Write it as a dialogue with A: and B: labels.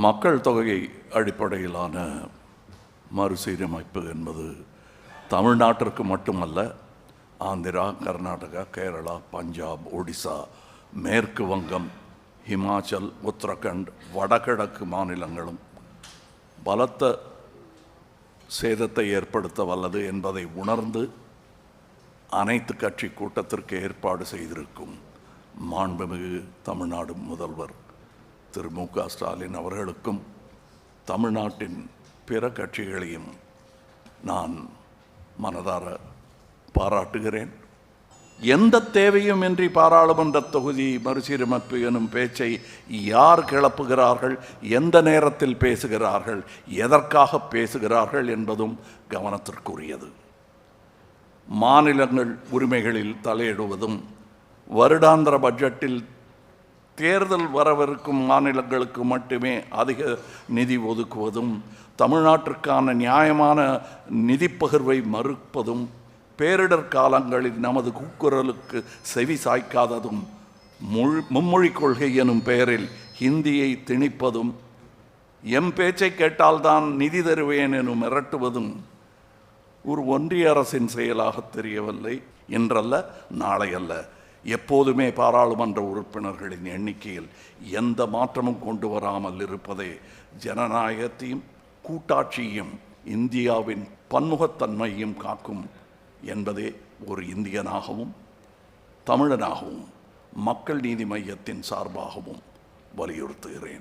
A: மக்கள் தொகை அடிப்படையிலான மறுசீரமைப்பு என்பது தமிழ்நாட்டிற்கு மட்டுமல்ல, ஆந்திரா, கர்நாடகா, கேரளா, பஞ்சாப், ஒடிசா, மேற்கு வங்கம், ஹிமாச்சல், உத்தரகண்ட், வடகிழக்கு மாநிலங்களும் பலத்த சேதத்தை ஏற்படுத்த வல்லது என்பதை உணர்ந்து அனைத்து கட்சி கூட்டத்திற்கு ஏற்பாடு செய்திருக்கும் மாண்புமிகு தமிழ்நாடு முதல்வர் திரு மு.க. ஸ்டாலின் அவர்களுக்கும் தமிழ்நாட்டின் பிற கட்சிகளையும் நான் மனதார பாராட்டுகிறேன். எந்த தேவையும் இன்றி பாராளுமன்ற தொகுதி மறுசீரமைப்பு எனும் பேச்சை யார் கிளப்புகிறார்கள், எந்த நேரத்தில் பேசுகிறார்கள், எதற்காக பேசுகிறார்கள் என்பதும் கவனத்திற்குரியது. மாநிலங்கள் உரிமைகளில் தலையிடுவதும், வருடாந்திர பட்ஜெட்டில் தேர்தல் வரவிருக்கும் மாநிலங்களுக்கு மட்டுமே அதிக நிதி ஒதுக்குவதும், தமிழ்நாட்டிற்கான நியாயமான நிதி பகிர்வை மறுப்பதும், பேரிடர் காலங்களில் நமது கூக்குரலுக்கு செவி சாய்க்காததும், மும்மொழி கொள்கை எனும் பெயரில் ஹிந்தியை திணிப்பதும், எம் பேச்சை கேட்டால்தான் நிதி தருவேன் எனும் மிரட்டுவதும் ஒரு ஒன்றிய அரசின் செயலாக தெரியவில்லை. இன்றல்ல, நாளை அல்ல, எப்போதுமே பாராளுமன்ற உறுப்பினர்களின் எண்ணிக்கையில் எந்த மாற்றமும் கொண்டு வராமல் இருப்பதே ஜனநாயகத்தையும் கூட்டாட்சியையும் இந்தியாவின் பன்முகத்தன்மையும் காக்கும் என்பதே ஒரு இந்தியனாகவும் தமிழனாகவும் மக்கள் நீதி மையத்தின் சார்பாகவும் வலியுறுத்துகிறேன்.